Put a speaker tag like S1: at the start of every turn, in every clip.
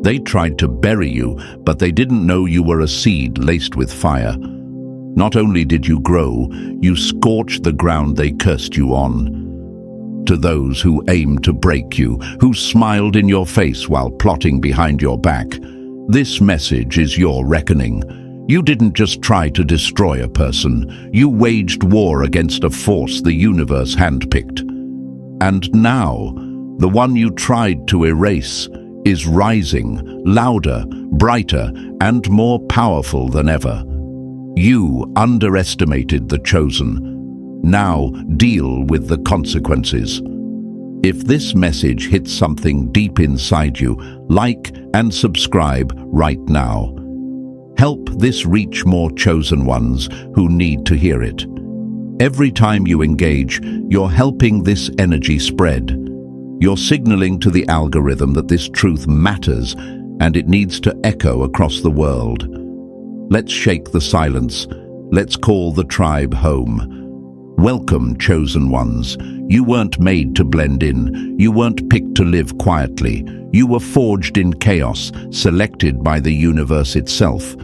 S1: They tried to bury you, but they didn't know you were a seed laced with fire. Not only did you grow, you scorched the ground they cursed you on. To those who aimed to break you, who smiled in your face while plotting behind your back, this message is your reckoning. You didn't just try to destroy a person, you waged war against a force the universe handpicked. And now, the one you tried to erase is rising, louder, brighter, and more powerful than ever. You underestimated the chosen. Now deal with the consequences. If this message hits something deep inside you, like and subscribe right now. Help this reach more chosen ones who need to hear it. Every time you engage, you're helping this energy spread. You're signaling to the algorithm that this truth matters and it needs to echo across the world. Let's shake the silence. Let's call the tribe home. Welcome, chosen ones. You weren't made to blend in. You weren't picked to live quietly. You were forged in chaos, selected by the universe itself.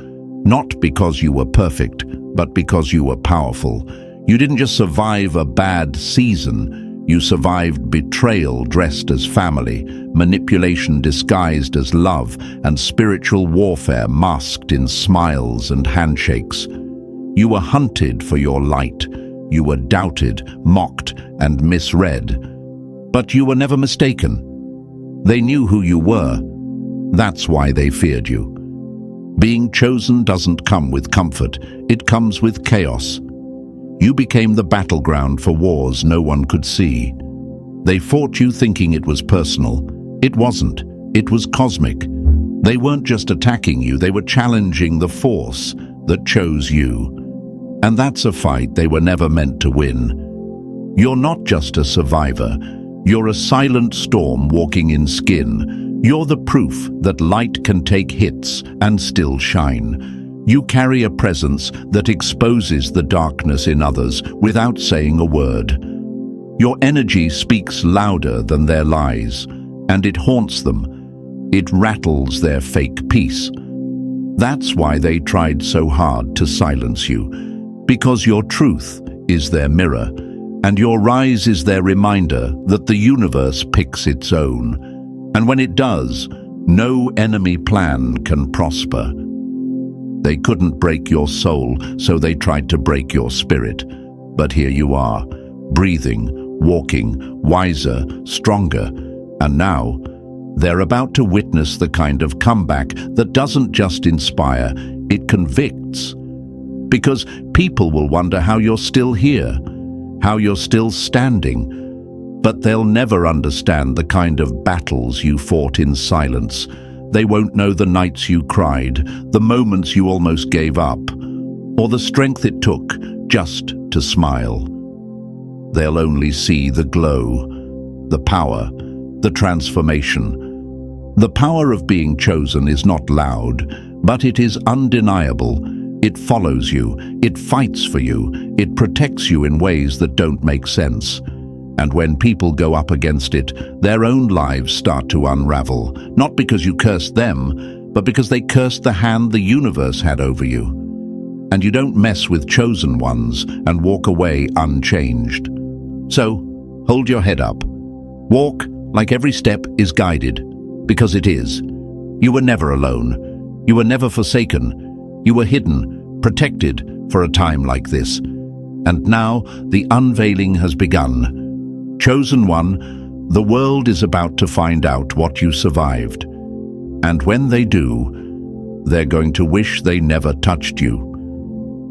S1: Not because you were perfect, but because you were powerful. You didn't just survive a bad season. You survived betrayal dressed as family, manipulation disguised as love, and spiritual warfare masked in smiles and handshakes. You were hunted for your light. You were doubted, mocked, and misread. But you were never mistaken. They knew who you were. That's why they feared you. Being chosen doesn't come with comfort. It comes with chaos. You became the battleground for wars no one could see. They fought you thinking it was personal. It wasn't. It was cosmic. They weren't just attacking you, they were challenging the force that chose you. And that's a fight they were never meant to win. You're not just a survivor. You're a silent storm walking in skin. You're the proof that light can take hits and still shine. You carry a presence that exposes the darkness in others without saying a word. Your energy speaks louder than their lies, and it haunts them. It rattles their fake peace. That's why they tried so hard to silence you, because your truth is their mirror, and your rise is their reminder that the universe picks its own. And when it does, no enemy plan can prosper. They couldn't break your soul, so they tried to break your spirit. But here you are, breathing, walking, wiser, stronger. And now, they're about to witness the kind of comeback that doesn't just inspire, it convicts. Because people will wonder how you're still here, how you're still standing. But they'll never understand the kind of battles you fought in silence. They won't know the nights you cried, the moments you almost gave up, or the strength it took just to smile. They'll only see the glow, the power, the transformation. The power of being chosen is not loud, but it is undeniable. It follows you, it fights for you, it protects you in ways that don't make sense. And when people go up against it, their own lives start to unravel, not because you cursed them, but because they cursed the hand the universe had over you. And you don't mess with chosen ones and walk away unchanged. So, hold your head up. Walk like every step is guided, because it is. You were never alone. You were never forsaken. You were hidden, protected for a time like this. And now the unveiling has begun. Chosen one, the world is about to find out what you survived. And when they do, they're going to wish they never touched you.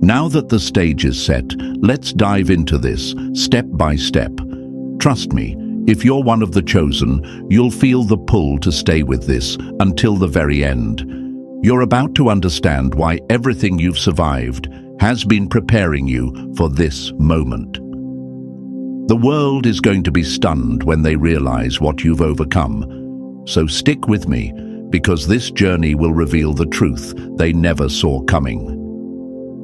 S1: Now that the stage is set, let's dive into this, step by step. Trust me, if you're one of the chosen, you'll feel the pull to stay with this until the very end. You're about to understand why everything you've survived has been preparing you for this moment. The world is going to be stunned when they realize what you've overcome. So stick with me, because this journey will reveal the truth they never saw coming.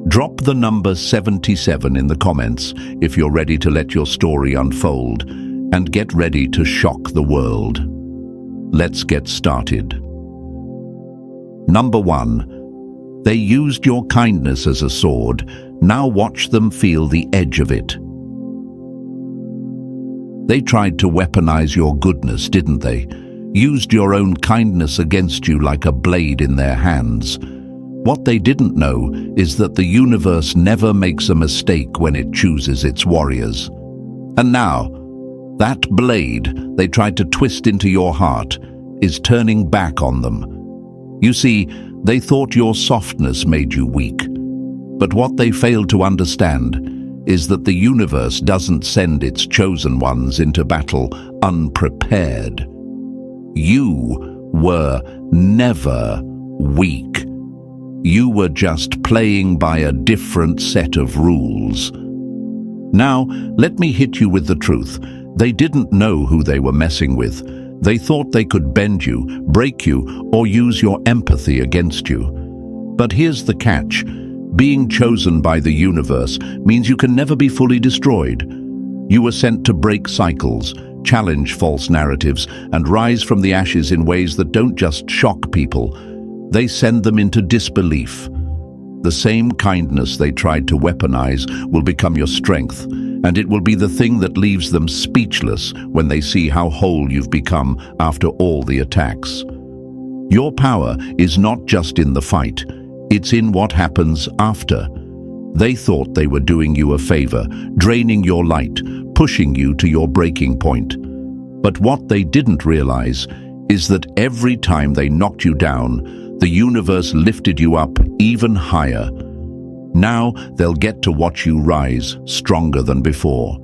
S1: Drop the number 77 in the comments if you're ready to let your story unfold, and get ready to shock the world. Let's get started. Number 1. They used your kindness as a sword. Now watch them feel the edge of it. They tried to weaponize your goodness, didn't they? Used your own kindness against you like a blade in their hands. What they didn't know is that the universe never makes a mistake when it chooses its warriors. And now, that blade they tried to twist into your heart is turning back on them. You see, they thought your softness made you weak. But what they failed to understand is that the universe doesn't send its chosen ones into battle unprepared. You were never weak. You were just playing by a different set of rules. Now, let me hit you with the truth. They didn't know who they were messing with. They thought they could bend you, break you, or use your empathy against you. But here's the catch. Being chosen by the universe means you can never be fully destroyed. You were sent to break cycles, challenge false narratives, and rise from the ashes in ways that don't just shock people. They send them into disbelief. The same kindness they tried to weaponize will become your strength, and it will be the thing that leaves them speechless when they see how whole you've become after all the attacks. Your power is not just in the fight, it's in what happens after. They thought they were doing you a favor, draining your light, pushing you to your breaking point. But what they didn't realize is that every time they knocked you down, the universe lifted you up even higher. Now they'll get to watch you rise stronger than before.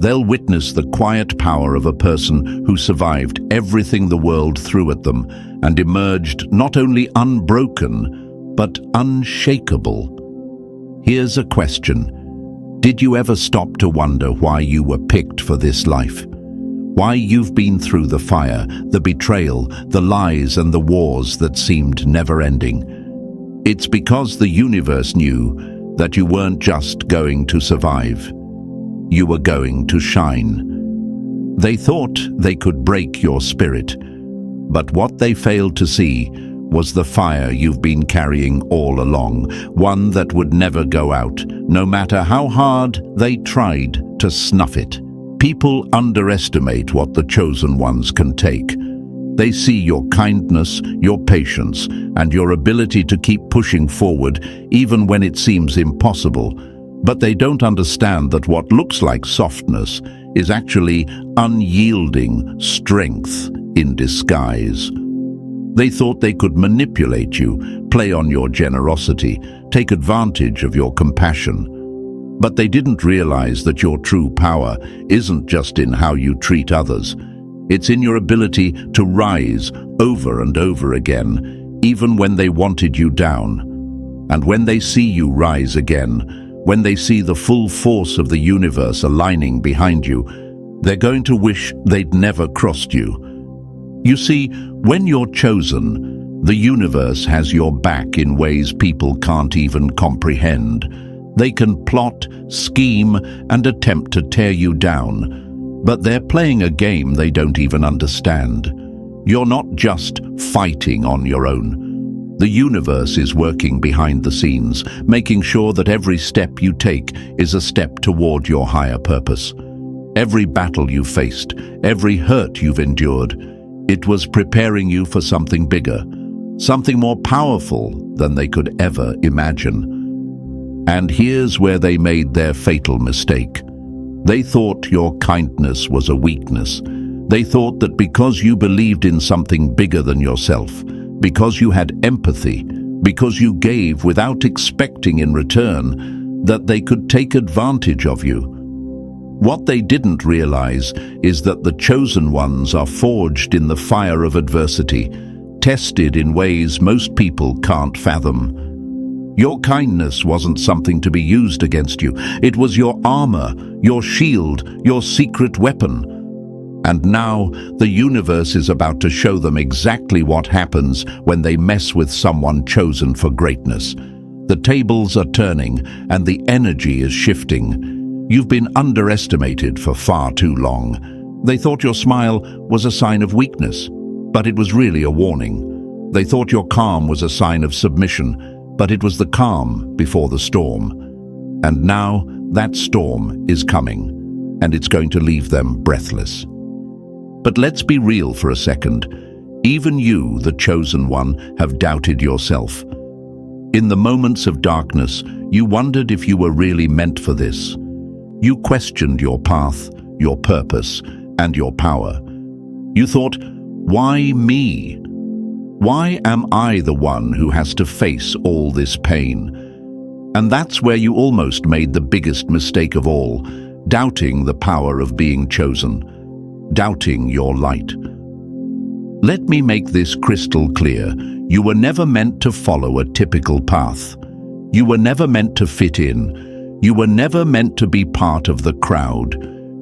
S1: They'll witness the quiet power of a person who survived everything the world threw at them and emerged not only unbroken, but unshakable. Here's a question. Did you ever stop to wonder why you were picked for this life? Why you've been through the fire, the betrayal, the lies and the wars that seemed never-ending? It's because the universe knew that you weren't just going to survive. You were going to shine. They thought they could break your spirit, but what they failed to see was the fire you've been carrying all along, one that would never go out, no matter how hard they tried to snuff it. People underestimate what the chosen ones can take. They see your kindness, your patience, and your ability to keep pushing forward even when it seems impossible. But they don't understand that what looks like softness is actually unyielding strength in disguise. They thought they could manipulate you, play on your generosity, take advantage of your compassion. But they didn't realize that your true power isn't just in how you treat others. It's in your ability to rise over and over again, even when they wanted you down. And when they see you rise again, when they see the full force of the universe aligning behind you, they're going to wish they'd never crossed you. You see, when you're chosen, the universe has your back in ways people can't even comprehend. They can plot, scheme, and attempt to tear you down, but they're playing a game they don't even understand. You're not just fighting on your own. The universe is working behind the scenes, making sure that every step you take is a step toward your higher purpose. Every battle you've faced, every hurt you've endured, it was preparing you for something bigger, something more powerful than they could ever imagine. And here's where they made their fatal mistake. They thought your kindness was a weakness. They thought that because you believed in something bigger than yourself, because you had empathy, because you gave without expecting in return, that they could take advantage of you. What they didn't realize is that the chosen ones are forged in the fire of adversity, tested in ways most people can't fathom. Your kindness wasn't something to be used against you. It was your armor, your shield, your secret weapon. And now the universe is about to show them exactly what happens when they mess with someone chosen for greatness. The tables are turning and the energy is shifting. You've been underestimated for far too long. They thought your smile was a sign of weakness, but it was really a warning. They thought your calm was a sign of submission, but it was the calm before the storm. And now that storm is coming, and it's going to leave them breathless. But let's be real for a second. Even you, the chosen one, have doubted yourself. In the moments of darkness, you wondered if you were really meant for this. You questioned your path, your purpose, and your power. You thought, why me? Why am I the one who has to face all this pain? And that's where you almost made the biggest mistake of all, doubting the power of being chosen, doubting your light. Let me make this crystal clear. You were never meant to follow a typical path. You were never meant to fit in. You were never meant to be part of the crowd.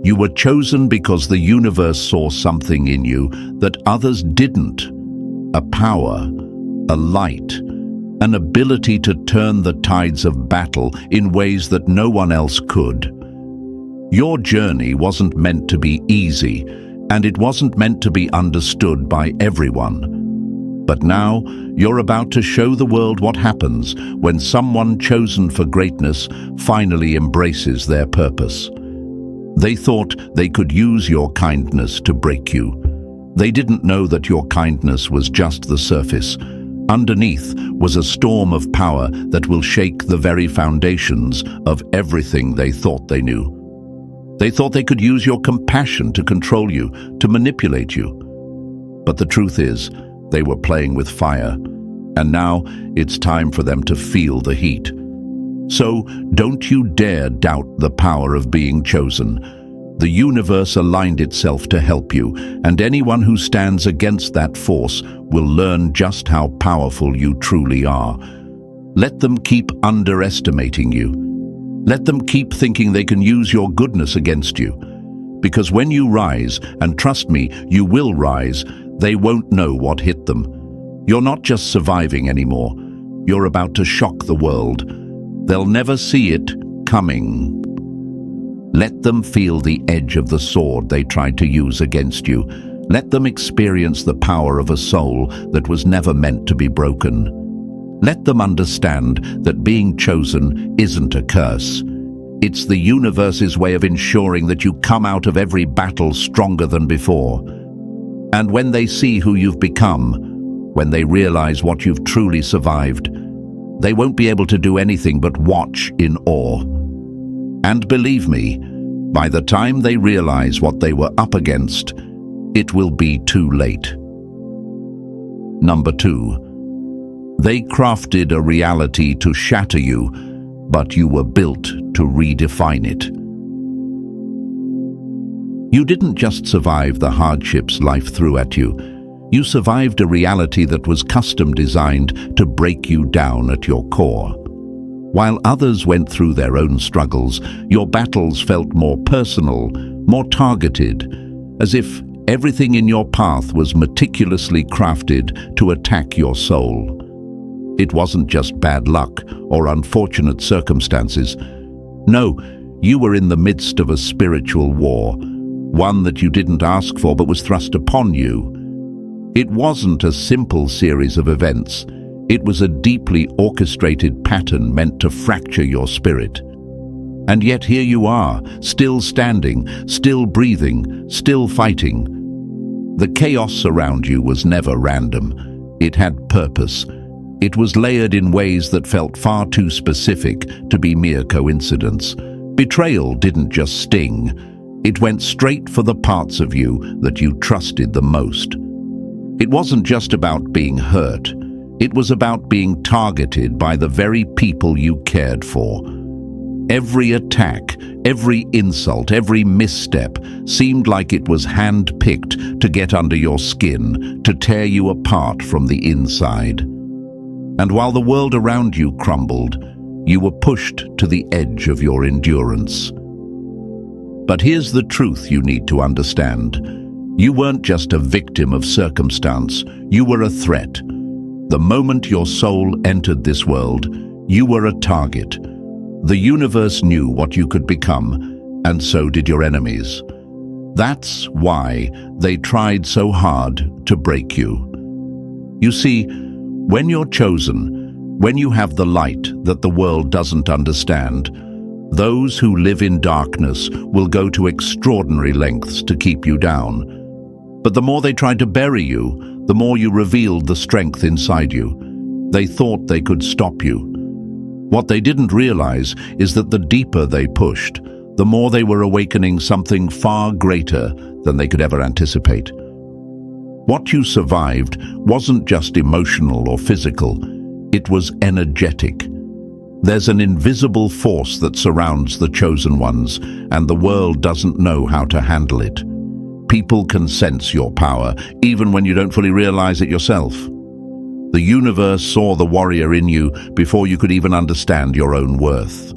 S1: You were chosen because the universe saw something in you that others didn't. A power, a light, an ability to turn the tides of battle in ways that no one else could. Your journey wasn't meant to be easy, and it wasn't meant to be understood by everyone. But now, you're about to show the world what happens when someone chosen for greatness finally embraces their purpose. They thought they could use your kindness to break you. They didn't know that your kindness was just the surface. Underneath was a storm of power that will shake the very foundations of everything they thought they knew. They thought they could use your compassion to control you, to manipulate you. But the truth is, they were playing with fire, and now it's time for them to feel the heat. So don't you dare doubt the power of being chosen. The universe aligned itself to help you, and anyone who stands against that force will learn just how powerful you truly are. Let them keep underestimating you. Let them keep thinking they can use your goodness against you. Because when you rise, and trust me, you will rise, they won't know what hit them. You're not just surviving anymore. You're about to shock the world. They'll never see it coming. Let them feel the edge of the sword they tried to use against you. Let them experience the power of a soul that was never meant to be broken. Let them understand that being chosen isn't a curse. It's the universe's way of ensuring that you come out of every battle stronger than before. And when they see who you've become, when they realize what you've truly survived, they won't be able to do anything but watch in awe. And believe me, by the time they realize what they were up against, it will be too late. Number 2. They crafted a reality to shatter you, but you were built to redefine it. You didn't just survive the hardships life threw at you. You survived a reality that was custom designed to break you down at your core. While others went through their own struggles, your battles felt more personal, more targeted, as if everything in your path was meticulously crafted to attack your soul. It wasn't just bad luck or unfortunate circumstances. No, you were in the midst of a spiritual war, one that you didn't ask for but was thrust upon you. It wasn't a simple series of events. It was a deeply orchestrated pattern meant to fracture your spirit. And yet here you are, still standing, still breathing, still fighting. The chaos around you was never random. It had purpose. It was layered in ways that felt far too specific to be mere coincidence. Betrayal didn't just sting. It went straight for the parts of you that you trusted the most. It wasn't just about being hurt. It was about being targeted by the very people you cared for. Every attack, every insult, every misstep seemed like it was hand-picked to get under your skin, to tear you apart from the inside. And while the world around you crumbled, you were pushed to the edge of your endurance. But here's the truth you need to understand. You weren't just a victim of circumstance, you were a threat. The moment your soul entered this world, you were a target. The universe knew what you could become, and so did your enemies. That's why they tried so hard to break you. You see, when you're chosen, when you have the light that the world doesn't understand, those who live in darkness will go to extraordinary lengths to keep you down. But the more they tried to bury you, the more you revealed the strength inside you. They thought they could stop you. What they didn't realize is that the deeper they pushed, the more they were awakening something far greater than they could ever anticipate. What you survived wasn't just emotional or physical, it was energetic. There's an invisible force that surrounds the chosen ones, and the world doesn't know how to handle it. People can sense your power, even when you don't fully realize it yourself. The universe saw the warrior in you before you could even understand your own worth.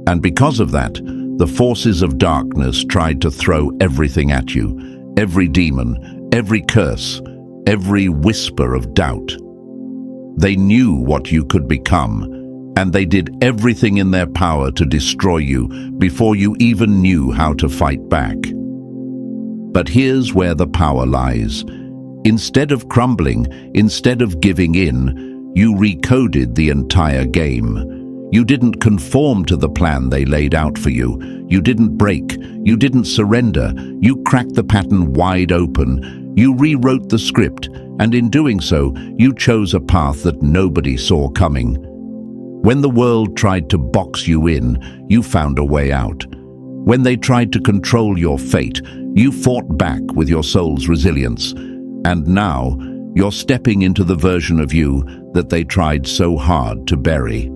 S1: And because of that, the forces of darkness tried to throw everything at you, every demon, every curse, every whisper of doubt. They knew what you could become, and they did everything in their power to destroy you before you even knew how to fight back. But here's where the power lies. Instead of crumbling, instead of giving in, you recoded the entire game. You didn't conform to the plan they laid out for you. You didn't break. You didn't surrender. You cracked the pattern wide open. You rewrote the script, and in doing so, you chose a path that nobody saw coming. When the world tried to box you in, you found a way out. When they tried to control your fate, you fought back with your soul's resilience. And now, you're stepping into the version of you that they tried so hard to bury.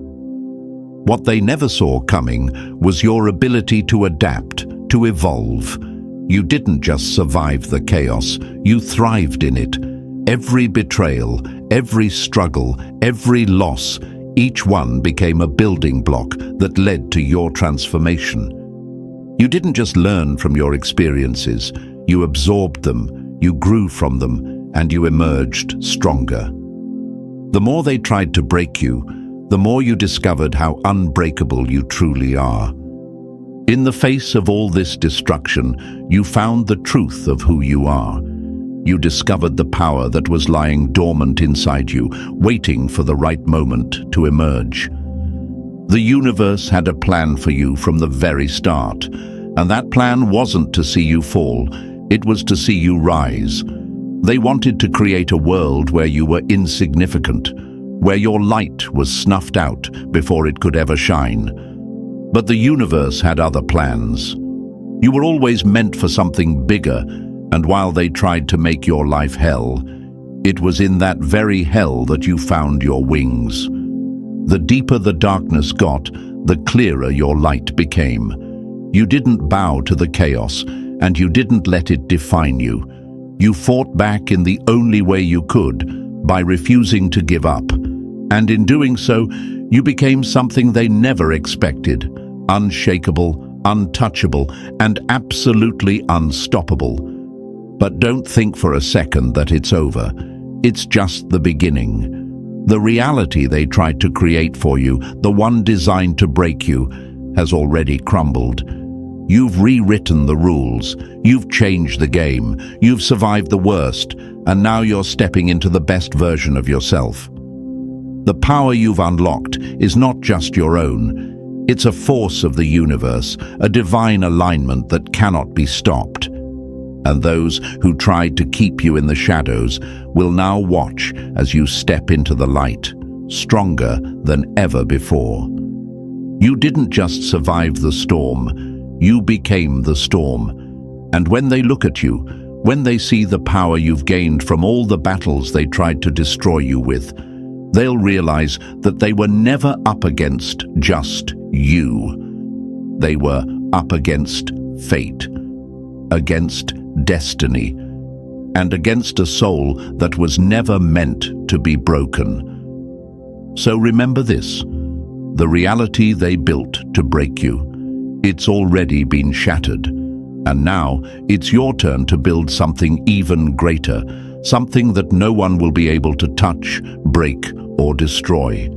S1: What they never saw coming was your ability to adapt, to evolve. You didn't just survive the chaos, you thrived in it. Every betrayal, every struggle, every loss, each one became a building block that led to your transformation. You didn't just learn from your experiences, you absorbed them, you grew from them, and you emerged stronger. The more they tried to break you, the more you discovered how unbreakable you truly are. In the face of all this destruction, you found the truth of who you are. You discovered the power that was lying dormant inside you, waiting for the right moment to emerge. The universe had a plan for you from the very start, and that plan wasn't to see you fall, it was to see you rise. They wanted to create a world where you were insignificant, where your light was snuffed out before it could ever shine. But the universe had other plans. You were always meant for something bigger, and while they tried to make your life hell, it was in that very hell that you found your wings. The deeper the darkness got, the clearer your light became. You didn't bow to the chaos, and you didn't let it define you. You fought back in the only way you could, by refusing to give up. And in doing so, you became something they never expected, unshakable, untouchable, and absolutely unstoppable. But don't think for a second that it's over. It's just the beginning. The reality they tried to create for you, the one designed to break you, has already crumbled. You've rewritten the rules, you've changed the game, you've survived the worst, and now you're stepping into the best version of yourself. The power you've unlocked is not just your own. It's a force of the universe, a divine alignment that cannot be stopped. And those who tried to keep you in the shadows will now watch as you step into the light, stronger than ever before. You didn't just survive the storm, you became the storm. And when they look at you, when they see the power you've gained from all the battles they tried to destroy you with, they'll realize that they were never up against just you. They were up against fate, against destiny, and against a soul that was never meant to be broken. So remember this, the reality they built to break you, it's already been shattered. And now it's your turn to build something even greater, something that no one will be able to touch, break, or destroy.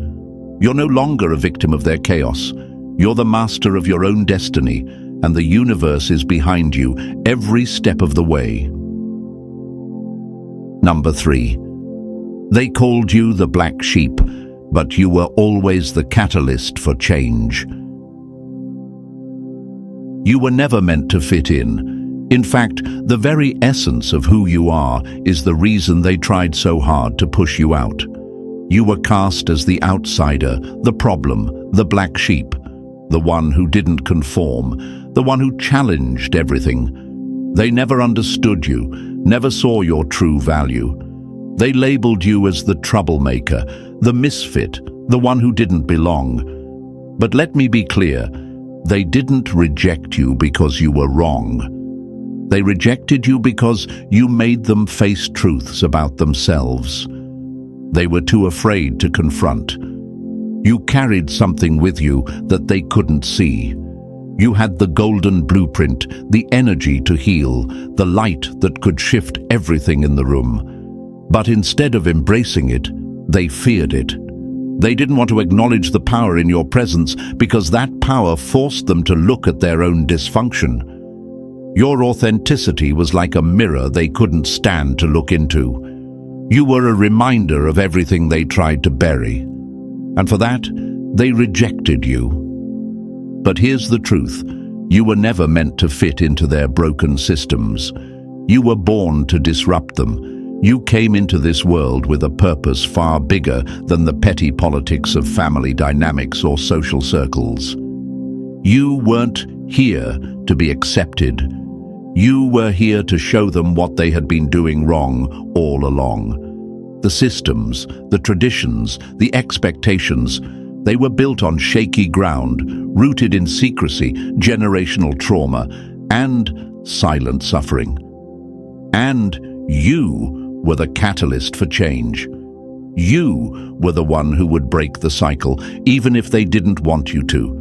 S1: You're no longer a victim of their chaos. You're the master of your own destiny, and the universe is behind you every step of the way. Number 3. They called you the black sheep, but you were always the catalyst for change. You were never meant to fit in. In fact, the very essence of who you are is the reason they tried so hard to push you out. You were cast as the outsider, the problem, the black sheep, the one who didn't conform, the one who challenged everything. They never understood you, never saw your true value. They labeled you as the troublemaker, the misfit, the one who didn't belong. But let me be clear, they didn't reject you because you were wrong. They rejected you because you made them face truths about themselves. They were too afraid to confront. You carried something with you that they couldn't see. You had the golden blueprint, the energy to heal, the light that could shift everything in the room. But instead of embracing it, they feared it. They didn't want to acknowledge the power in your presence because that power forced them to look at their own dysfunction. Your authenticity was like a mirror they couldn't stand to look into. You were a reminder of everything they tried to bury. And for that, they rejected you. But here's the truth. You were never meant to fit into their broken systems. You were born to disrupt them. You came into this world with a purpose far bigger than the petty politics of family dynamics or social circles. You weren't here to be accepted. You were here to show them what they had been doing wrong all along. The systems, the traditions, the expectations, they were built on shaky ground, rooted in secrecy, generational trauma, and silent suffering. And you were the catalyst for change. You were the one who would break the cycle, even if they didn't want you to.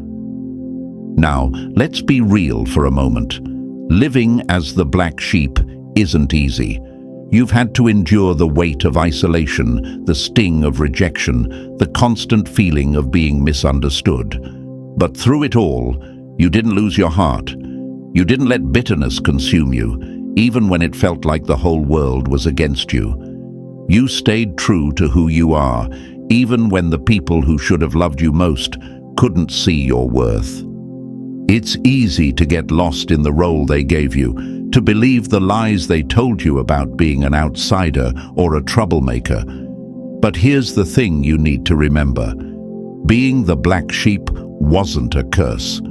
S1: Now, let's be real for a moment. Living as the black sheep isn't easy. You've had to endure the weight of isolation, the sting of rejection, the constant feeling of being misunderstood. But through it all, you didn't lose your heart. You didn't let bitterness consume you, even when it felt like the whole world was against you. You stayed true to who you are, even when the people who should have loved you most couldn't see your worth. It's easy to get lost in the role they gave you, to believe the lies they told you about being an outsider or a troublemaker. But here's the thing you need to remember. Being the black sheep wasn't a curse.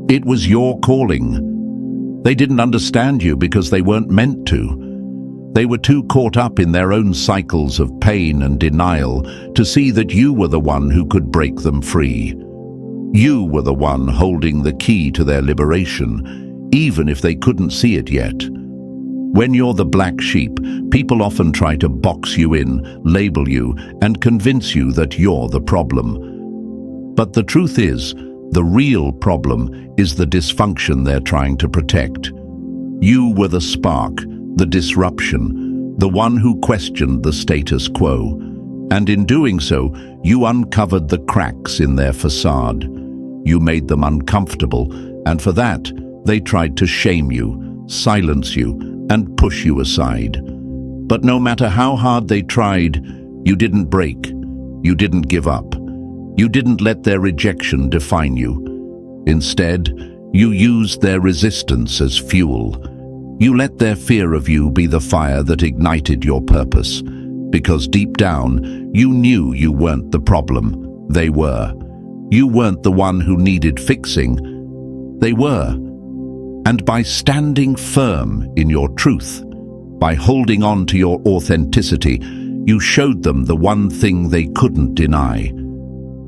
S1: It was your calling. They didn't understand you because they weren't meant to. They were too caught up in their own cycles of pain and denial to see that you were the one who could break them free. You were the one holding the key to their liberation, even if they couldn't see it yet. When you're the black sheep, people often try to box you in, label you, and convince you that you're the problem. But the truth is, the real problem is the dysfunction they're trying to protect. You were the spark, the disruption, the one who questioned the status quo. And in doing so, you uncovered the cracks in their facade. You made them uncomfortable, and for that, they tried to shame you, silence you, and push you aside. But no matter how hard they tried, you didn't break. You didn't give up. You didn't let their rejection define you. Instead, you used their resistance as fuel. You let their fear of you be the fire that ignited your purpose. Because deep down, you knew you weren't the problem. They were. You weren't the one who needed fixing. They were. And by standing firm in your truth, by holding on to your authenticity, you showed them the one thing they couldn't deny.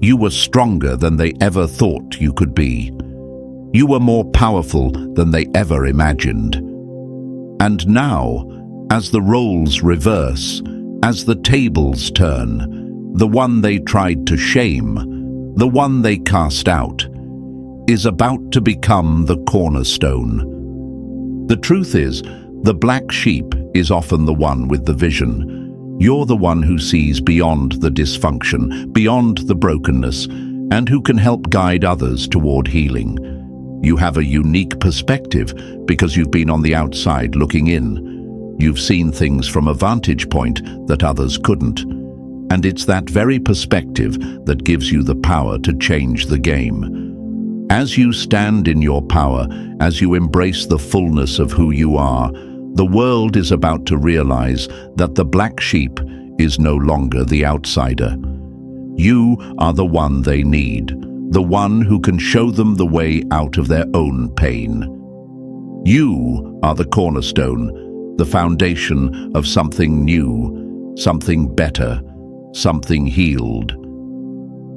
S1: You were stronger than they ever thought you could be. You were more powerful than they ever imagined. And now, as the roles reverse, as the tables turn, the one they tried to shame, the one they cast out, is about to become the cornerstone. The truth is, the black sheep is often the one with the vision. You're the one who sees beyond the dysfunction, beyond the brokenness, and who can help guide others toward healing. You have a unique perspective because you've been on the outside looking in. You've seen things from a vantage point that others couldn't. And it's that very perspective that gives you the power to change the game. As you stand in your power, as you embrace the fullness of who you are, the world is about to realize that the black sheep is no longer the outsider. You are the one they need, the one who can show them the way out of their own pain. You are the cornerstone, the foundation of something new, something better, something healed.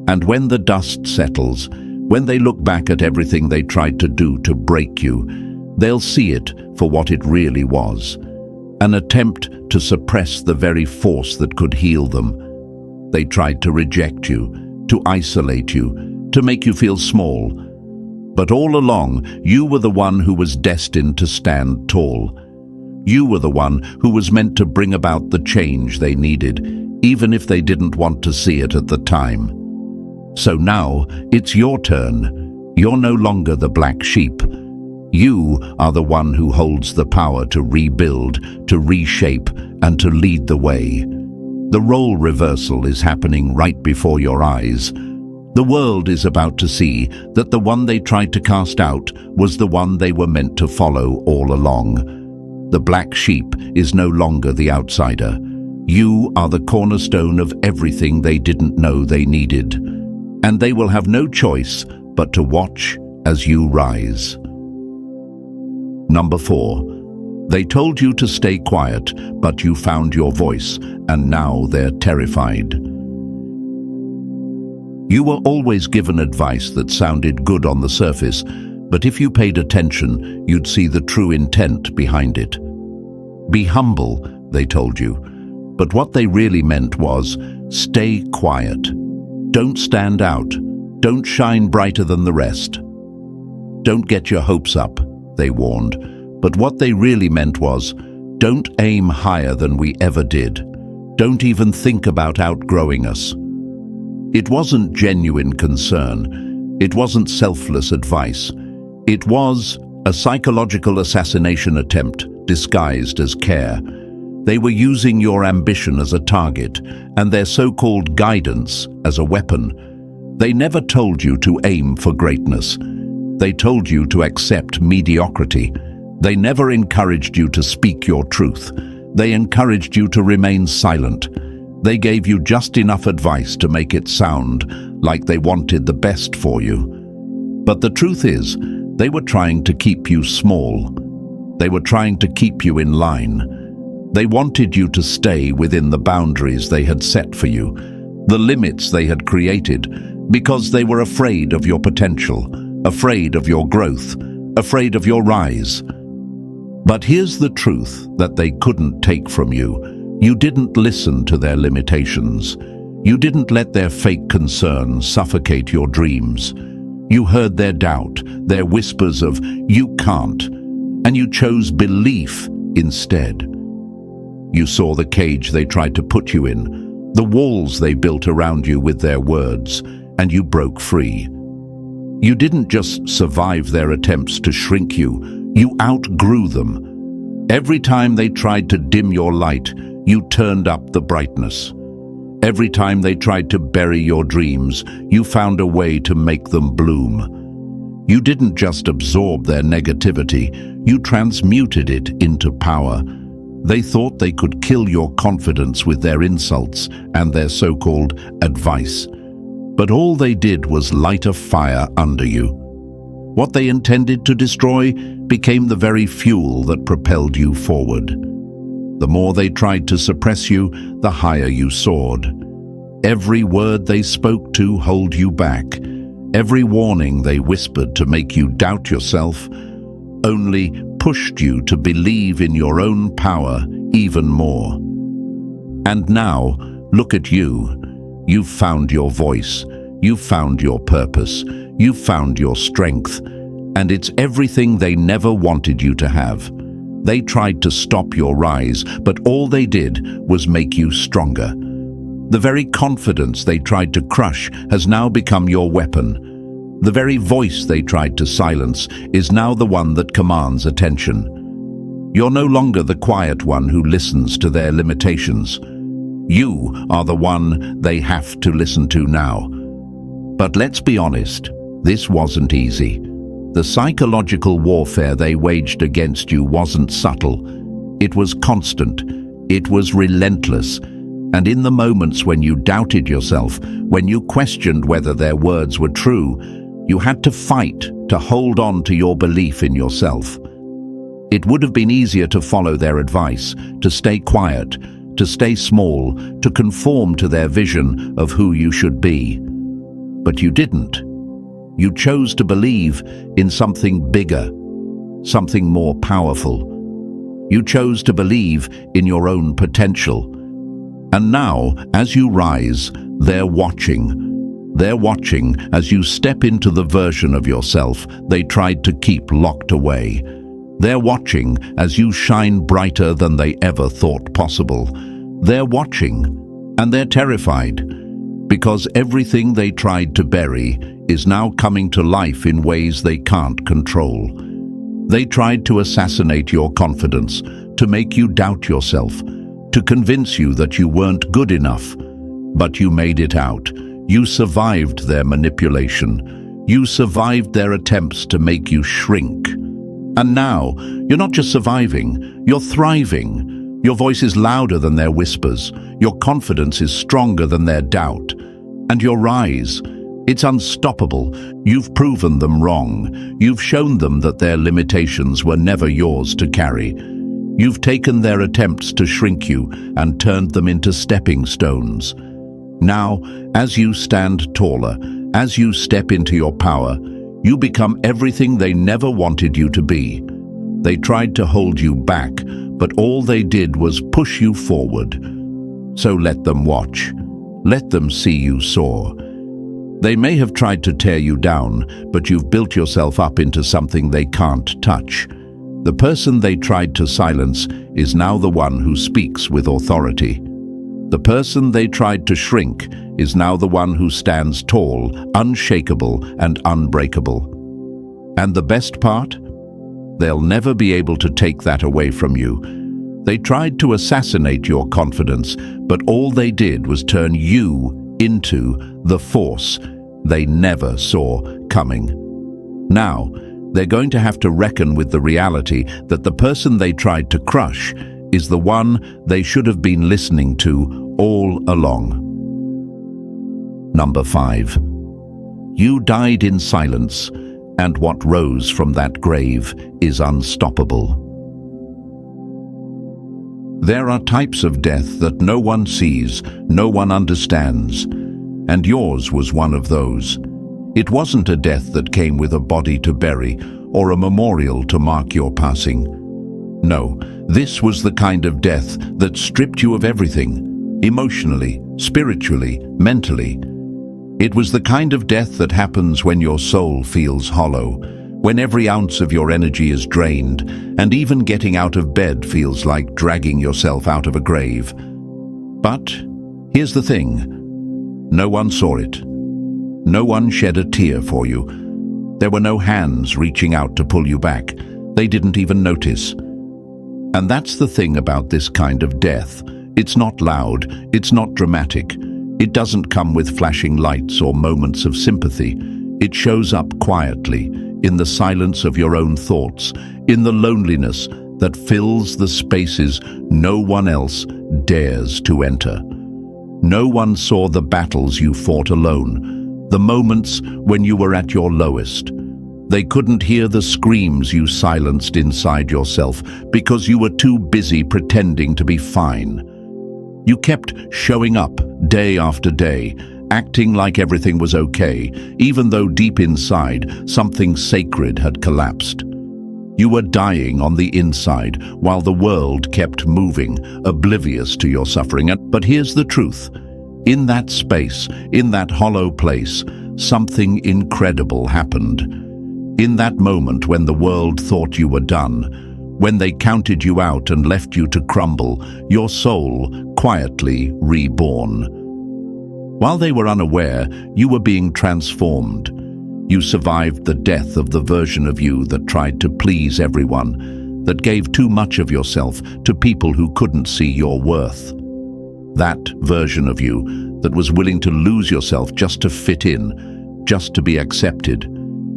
S1: And when the dust settles, when they look back at everything they tried to do to break you, they'll see it for what it really was, an attempt to suppress the very force that could heal them. They tried to reject you, to isolate you, to make you feel small. But all along, you were the one who was destined to stand tall. You were the one who was meant to bring about the change they needed, even if they didn't want to see it at the time. So now, it's your turn. You're no longer the black sheep. You are the one who holds the power to rebuild, to reshape, and to lead the way. The role reversal is happening right before your eyes. The world is about to see that the one they tried to cast out was the one they were meant to follow all along. The black sheep is no longer the outsider. You are the cornerstone of everything they didn't know they needed. And they will have no choice but to watch as you rise. Number 4. They told you to stay quiet, but you found your voice, and now they're terrified. You were always given advice that sounded good on the surface, but if you paid attention, you'd see the true intent behind it. Be humble, they told you, but what they really meant was, stay quiet. Don't stand out. Don't shine brighter than the rest. Don't get your hopes up, they warned, but what they really meant was, don't aim higher than we ever did. Don't even think about outgrowing us. It wasn't genuine concern. It wasn't selfless advice. It was a psychological assassination attempt disguised as care. They were using your ambition as a target and their so-called guidance as a weapon. They never told you to aim for greatness. They told you to accept mediocrity. They never encouraged you to speak your truth. They encouraged you to remain silent. They gave you just enough advice to make it sound like they wanted the best for you. But the truth is, they were trying to keep you small. They were trying to keep you in line. They wanted you to stay within the boundaries they had set for you, the limits they had created, because they were afraid of your potential, afraid of your growth, afraid of your rise. But here's the truth that they couldn't take from you. You didn't listen to their limitations. You didn't let their fake concern suffocate your dreams. You heard their doubt, their whispers of, "You can't," and you chose belief instead. You saw the cage they tried to put you in, the walls they built around you with their words, and you broke free. You didn't just survive their attempts to shrink you, you outgrew them. Every time they tried to dim your light, you turned up the brightness. Every time they tried to bury your dreams, you found a way to make them bloom. You didn't just absorb their negativity, you transmuted it into power. They thought they could kill your confidence with their insults and their so-called advice. But all they did was light a fire under you. What they intended to destroy became the very fuel that propelled you forward. The more they tried to suppress you, the higher you soared. Every word they spoke to hold you back. Every warning they whispered to make you doubt yourself only pushed you to believe in your own power even more. And now, look at you. You've found your voice. You've found your purpose. You've found your strength. And it's everything they never wanted you to have. They tried to stop your rise, but all they did was make you stronger. The very confidence they tried to crush has now become your weapon. The very voice they tried to silence is now the one that commands attention. You're no longer the quiet one who listens to their limitations. You are the one they have to listen to now. But let's be honest, this wasn't easy. The psychological warfare they waged against you wasn't subtle. It was constant. It was relentless. And in the moments when you doubted yourself, when you questioned whether their words were true, you had to fight to hold on to your belief in yourself. It would have been easier to follow their advice, to stay quiet, to stay small, to conform to their vision of who you should be. But you didn't. You chose to believe in something bigger, something more powerful. You chose to believe in your own potential. And now, as you rise, they're watching. They're watching as you step into the version of yourself they tried to keep locked away. They're watching as you shine brighter than they ever thought possible. They're watching, and they're terrified, because everything they tried to bury is now coming to life in ways they can't control. They tried to assassinate your confidence, to make you doubt yourself, to convince you that you weren't good enough. But you made it out. You survived their manipulation. You survived their attempts to make you shrink. And now, you're not just surviving, you're thriving. Your voice is louder than their whispers. Your confidence is stronger than their doubt. And your rise, it's unstoppable. You've proven them wrong. You've shown them that their limitations were never yours to carry. You've taken their attempts to shrink you and turned them into stepping stones. Now, as you stand taller, as you step into your power, you become everything they never wanted you to be. They tried to hold you back, but all they did was push you forward. So let them watch. Let them see you soar. They may have tried to tear you down, but you've built yourself up into something they can't touch. The person they tried to silence is now the one who speaks with authority. The person they tried to shrink is now the one who stands tall, unshakable, and unbreakable. And the best part? They'll never be able to take that away from you. They tried to assassinate your confidence, but all they did was turn you into the force they never saw coming. Now, they're going to have to reckon with the reality that the person they tried to crush is the one they should have been listening to all along. Number 5. You died in silence, and what rose from that grave is unstoppable. There are types of death that no one sees, no one understands, and yours was one of those. It wasn't a death that came with a body to bury or a memorial to mark your passing. No, this was the kind of death that stripped you of everything, emotionally, spiritually, mentally. It was the kind of death that happens when your soul feels hollow, when every ounce of your energy is drained, and even getting out of bed feels like dragging yourself out of a grave. But here's the thing. No one saw it. No one shed a tear for you. There were no hands reaching out to pull you back. They didn't even notice. And that's the thing about this kind of death. It's not loud. It's not dramatic. It doesn't come with flashing lights or moments of sympathy. It shows up quietly, in the silence of your own thoughts, in the loneliness that fills the spaces no one else dares to enter. No one saw the battles you fought alone, the moments when you were at your lowest. They couldn't hear the screams you silenced inside yourself because you were too busy pretending to be fine. You kept showing up day after day, acting like everything was okay, even though deep inside something sacred had collapsed. You were dying on the inside while the world kept moving, oblivious to your suffering. But here's the truth. In that space, in that hollow place, something incredible happened. In that moment when the world thought you were done, when they counted you out and left you to crumble, your soul quietly reborn. While they were unaware, you were being transformed. You survived the death of the version of you that tried to please everyone, that gave too much of yourself to people who couldn't see your worth. That version of you that was willing to lose yourself just to fit in, just to be accepted,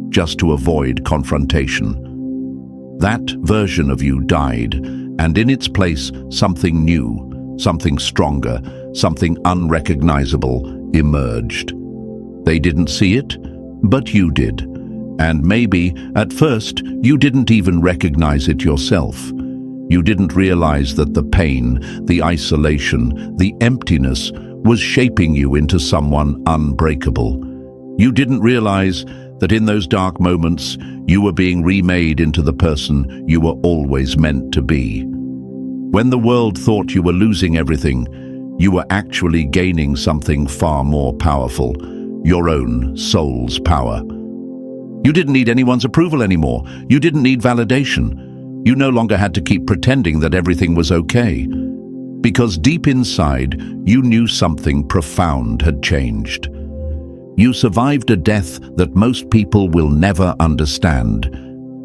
S1: just to avoid confrontation. That version of you died, and in its place, something new, something stronger, something unrecognizable emerged. They didn't see it, but you did. And maybe, at first, you didn't even recognize it yourself. You didn't realize that the pain, the isolation, the emptiness was shaping you into someone unbreakable. You didn't realize that in those dark moments, you were being remade into the person you were always meant to be. When the world thought you were losing everything, you were actually gaining something far more powerful, your own soul's power. You didn't need anyone's approval anymore. You didn't need validation. You no longer had to keep pretending that everything was okay. Because deep inside, you knew something profound had changed. You survived a death that most people will never understand.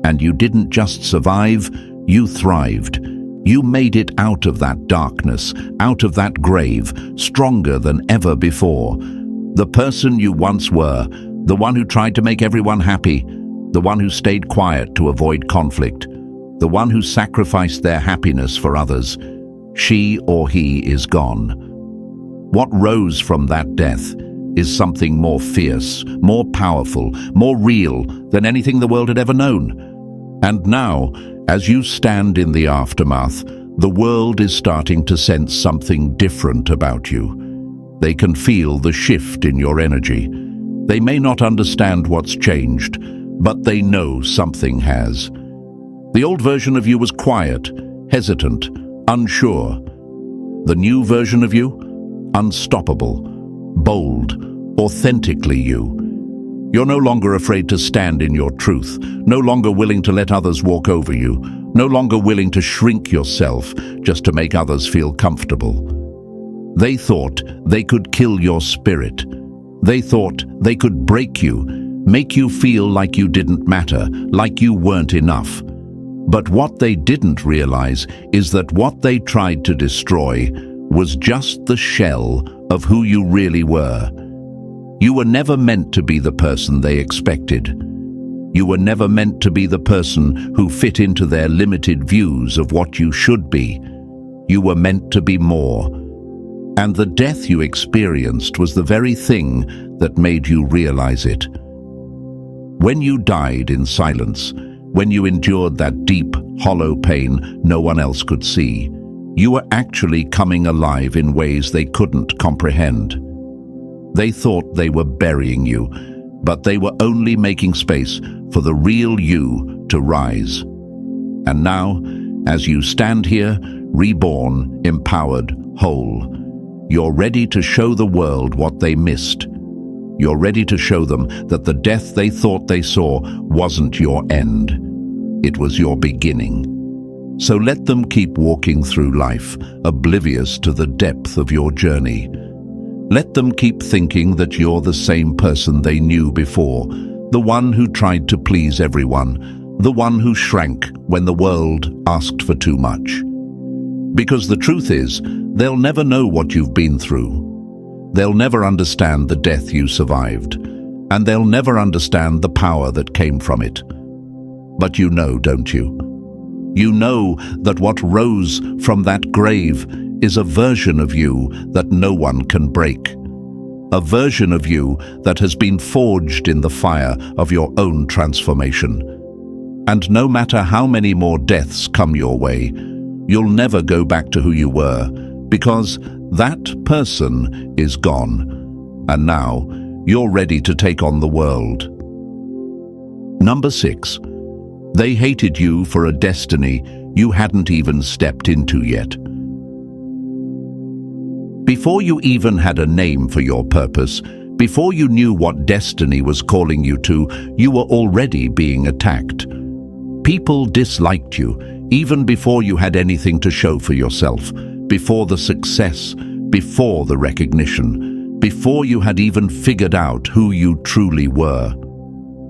S1: And you didn't just survive, you thrived. You made it out of that darkness, out of that grave, stronger than ever before. The person you once were, the one who tried to make everyone happy, the one who stayed quiet to avoid conflict, the one who sacrificed their happiness for others, she or he is gone. What rose from that death is something more fierce, more powerful, more real than anything the world had ever known. And now, as you stand in the aftermath, the world is starting to sense something different about you. They can feel the shift in your energy. They may not understand what's changed, but they know something has. The old version of you was quiet, hesitant, unsure. The new version of you? Unstoppable, bold, authentically you. You're no longer afraid to stand in your truth, no longer willing to let others walk over you, no longer willing to shrink yourself just to make others feel comfortable. They thought they could kill your spirit. They thought they could break you, make you feel like you didn't matter, like you weren't enough. But what they didn't realize is that what they tried to destroy was just the shell of who you really were. You were never meant to be the person they expected. You were never meant to be the person who fit into their limited views of what you should be. You were meant to be more. And the death you experienced was the very thing that made you realize it. When you died in silence, when you endured that deep, hollow pain no one else could see, you were actually coming alive in ways they couldn't comprehend. They thought they were burying you, but they were only making space for the real you to rise. And now, as you stand here, reborn, empowered, whole, you're ready to show the world what they missed. You're ready to show them that the death they thought they saw wasn't your end. It was your beginning. So let them keep walking through life, oblivious to the depth of your journey. Let them keep thinking that you're the same person they knew before, the one who tried to please everyone, the one who shrank when the world asked for too much. Because the truth is, they'll never know what you've been through. They'll never understand the death you survived, and they'll never understand the power that came from it. But you know, don't you? You know that what rose from that grave is a version of you that no one can break. A version of you that has been forged in the fire of your own transformation. And no matter how many more deaths come your way, you'll never go back to who you were, because that person is gone. And now, you're ready to take on the world. Number 6. They hated you for a destiny you hadn't even stepped into yet. Before you even had a name for your purpose, before you knew what destiny was calling you to, you were already being attacked. People disliked you, even before you had anything to show for yourself, before the success, before the recognition, before you had even figured out who you truly were.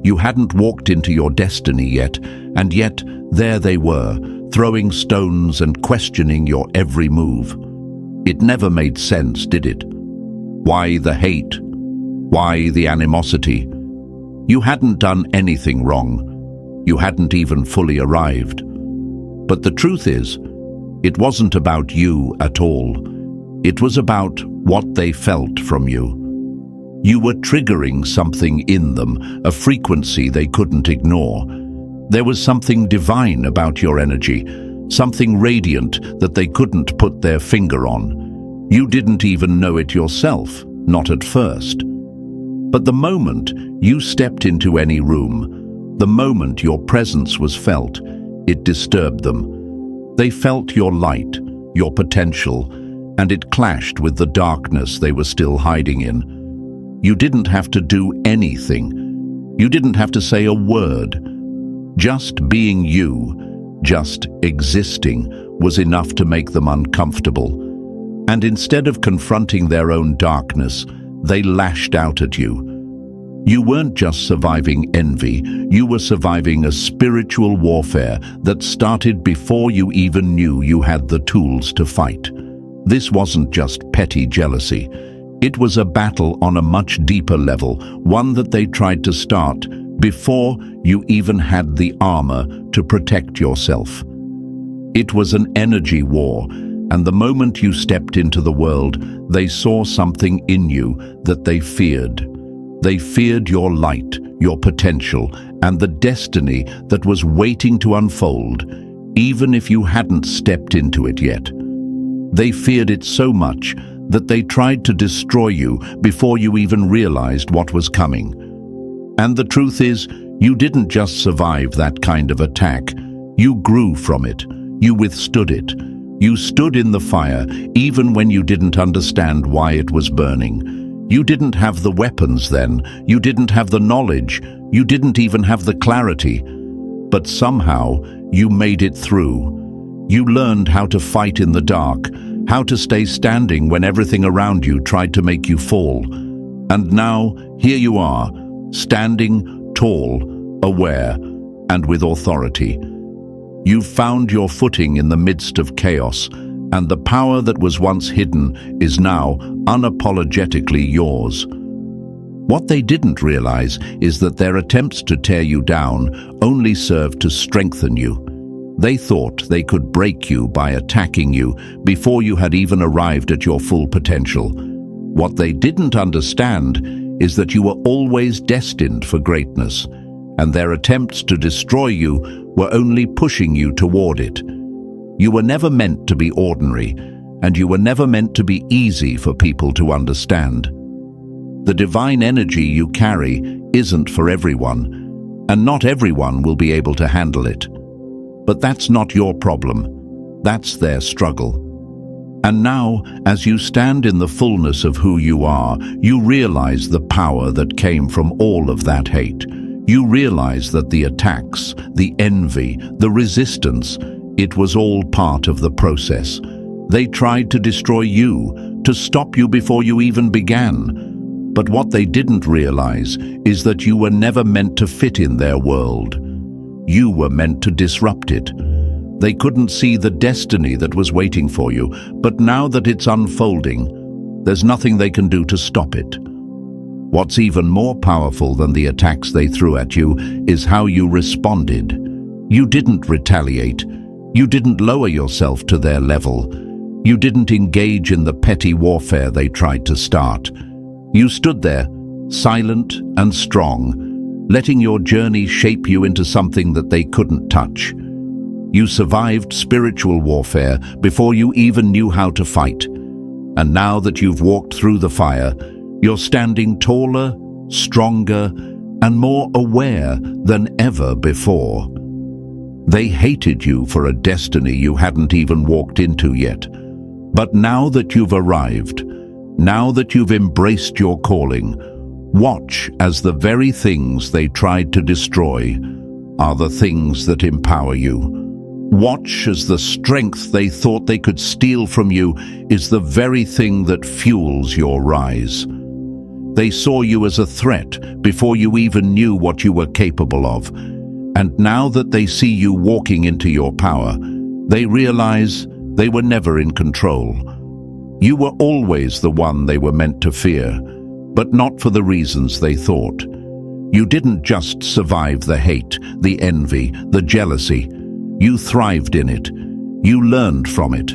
S1: You hadn't walked into your destiny yet, and yet there they were, throwing stones and questioning your every move. It never made sense, did it? Why the hate? Why the animosity? You hadn't done anything wrong. You hadn't even fully arrived. But the truth is, it wasn't about you at all. It was about what they felt from you. You were triggering something in them, a frequency they couldn't ignore. There was something divine about your energy, something radiant that they couldn't put their finger on. You didn't even know it yourself, not at first. But the moment you stepped into any room, the moment your presence was felt, it disturbed them. They felt your light, your potential, and it clashed with the darkness they were still hiding in. You didn't have to do anything. You didn't have to say a word. Just being you, just existing, was enough to make them uncomfortable. And instead of confronting their own darkness, they lashed out at you. You weren't just surviving envy, you were surviving a spiritual warfare that started before you even knew you had the tools to fight. This wasn't just petty jealousy. It was a battle on a much deeper level, one that they tried to start before you even had the armor to protect yourself. It was an energy war, and the moment you stepped into the world, they saw something in you that they feared. They feared your light, your potential, and the destiny that was waiting to unfold, even if you hadn't stepped into it yet. They feared it so much that they tried to destroy you before you even realized what was coming. And the truth is, you didn't just survive that kind of attack. You grew from it. You withstood it. You stood in the fire even when you didn't understand why it was burning. You didn't have the weapons then. You didn't have the knowledge. You didn't even have the clarity. But somehow, you made it through. You learned how to fight in the dark, how to stay standing when everything around you tried to make you fall. And now, here you are, standing tall, aware, and with authority. You've found your footing in the midst of chaos, and the power that was once hidden is now unapologetically yours. What they didn't realize is that their attempts to tear you down only served to strengthen you. They thought they could break you by attacking you before you had even arrived at your full potential. What they didn't understand is that you were always destined for greatness, and their attempts to destroy you were only pushing you toward it. You were never meant to be ordinary, and you were never meant to be easy for people to understand. The divine energy you carry isn't for everyone, and not everyone will be able to handle it. But that's not your problem. That's their struggle. And now, as you stand in the fullness of who you are, you realize the power that came from all of that hate. You realize that the attacks, the envy, the resistance, it was all part of the process. They tried to destroy you, to stop you before you even began. But what they didn't realize is that you were never meant to fit in their world. You were meant to disrupt it. They couldn't see the destiny that was waiting for you, but now that it's unfolding, there's nothing they can do to stop it. What's even more powerful than the attacks they threw at you is how you responded. You didn't retaliate. You didn't lower yourself to their level. You didn't engage in the petty warfare they tried to start. You stood there, silent and strong, letting your journey shape you into something that they couldn't touch. You survived spiritual warfare before you even knew how to fight. And now that you've walked through the fire, you're standing taller, stronger, and more aware than ever before. They hated you for a destiny you hadn't even walked into yet. But now that you've arrived, now that you've embraced your calling, watch as the very things they tried to destroy are the things that empower you. Watch as the strength they thought they could steal from you is the very thing that fuels your rise. They saw you as a threat before you even knew what you were capable of. And now that they see you walking into your power, they realize they were never in control. You were always the one they were meant to fear, but not for the reasons they thought. You didn't just survive the hate, the envy, the jealousy. You thrived in it. You learned from it.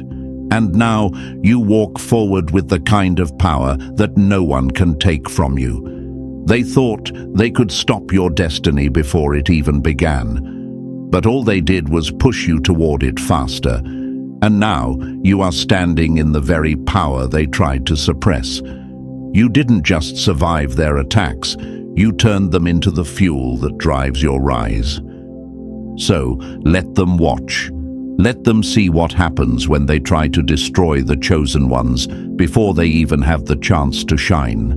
S1: And now you walk forward with the kind of power that no one can take from you. They thought they could stop your destiny before it even began. But all they did was push you toward it faster. And now you are standing in the very power they tried to suppress. You didn't just survive their attacks. You turned them into the fuel that drives your rise. So let them watch. Let them see what happens when they try to destroy the chosen ones before they even have the chance to shine.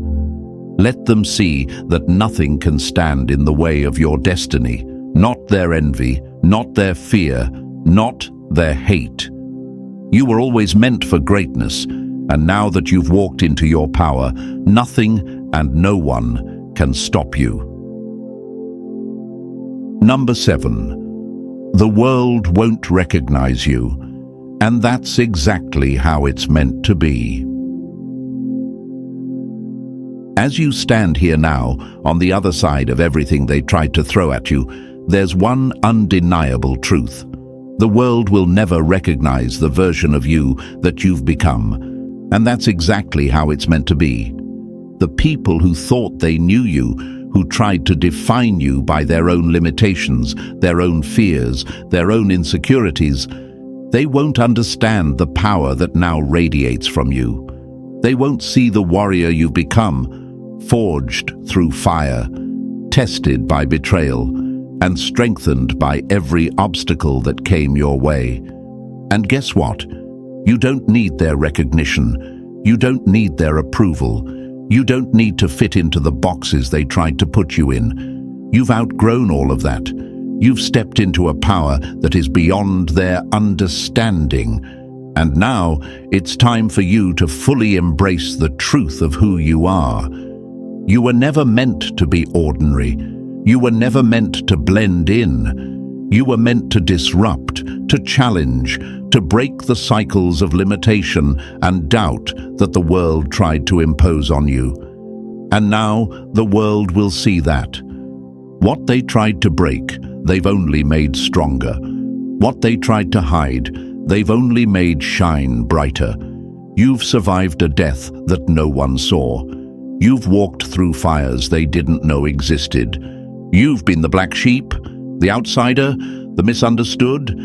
S1: Let them see that nothing can stand in the way of your destiny, not their envy, not their fear, not their hate. You were always meant for greatness, and now that you've walked into your power, nothing and no one can stop you. Number 7. The world won't recognize you, and that's exactly how it's meant to be. As you stand here now, on the other side of everything they tried to throw at you, there's one undeniable truth. The world will never recognize the version of you that you've become, and that's exactly how it's meant to be. The people who thought they knew you, who tried to define you by their own limitations, their own fears, their own insecurities, they won't understand the power that now radiates from you. They won't see the warrior you've become, forged through fire, tested by betrayal, and strengthened by every obstacle that came your way. And guess what? You don't need their recognition. You don't need their approval. You don't need to fit into the boxes they tried to put you in. You've outgrown all of that. You've stepped into a power that is beyond their understanding. And now it's time for you to fully embrace the truth of who you are. You were never meant to be ordinary. You were never meant to blend in. You were meant to disrupt, to challenge, to break the cycles of limitation and doubt that the world tried to impose on you. And now the world will see that. What they tried to break, they've only made stronger. What they tried to hide, they've only made shine brighter. You've survived a death that no one saw. You've walked through fires they didn't know existed. You've been the black sheep, the outsider, the misunderstood.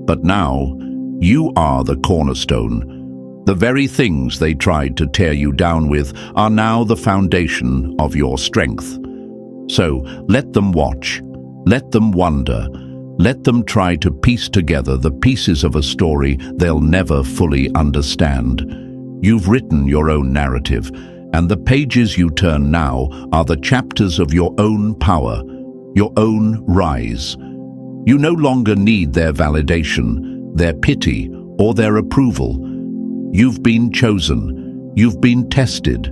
S1: But now, you are the cornerstone. The very things they tried to tear you down with are now the foundation of your strength. So let them watch, let them wonder, let them try to piece together the pieces of a story they'll never fully understand. You've written your own narrative, and the pages you turn now are the chapters of your own power, your own rise. You no longer need their validation, their pity, or their approval. You've been chosen, you've been tested,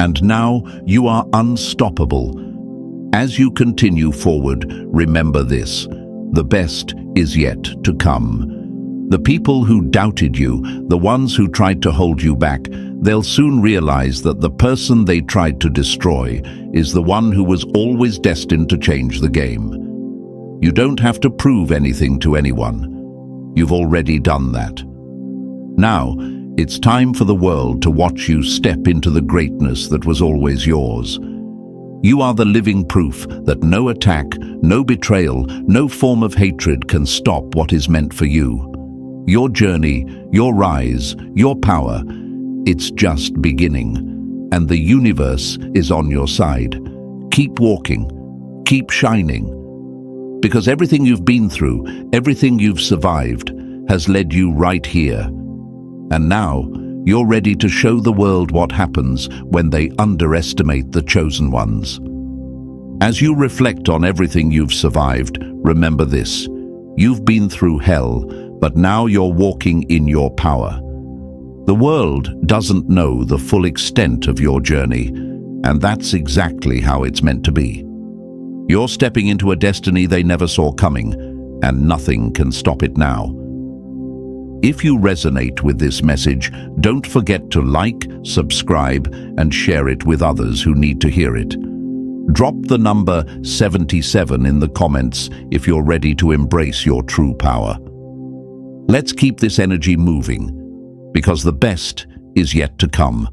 S1: and now you are unstoppable. As you continue forward, remember this: the best is yet to come. The people who doubted you, the ones who tried to hold you back, they'll soon realize that the person they tried to destroy is the one who was always destined to change the game. You don't have to prove anything to anyone. You've already done that. Now, it's time for the world to watch you step into the greatness that was always yours. You are the living proof that no attack, no betrayal, no form of hatred can stop what is meant for you. Your journey, your rise, your power, it's just beginning, and the universe is on your side. Keep walking, keep shining, because everything you've been through, everything you've survived, has led you right here. And now, you're ready to show the world what happens when they underestimate the chosen ones. As you reflect on everything you've survived, remember this: you've been through hell, but now you're walking in your power. The world doesn't know the full extent of your journey, and that's exactly how it's meant to be. You're stepping into a destiny they never saw coming, and nothing can stop it now. If you resonate with this message, don't forget to like, subscribe, and share it with others who need to hear it. Drop the number 77 in the comments if you're ready to embrace your true power. Let's keep this energy moving, because the best is yet to come.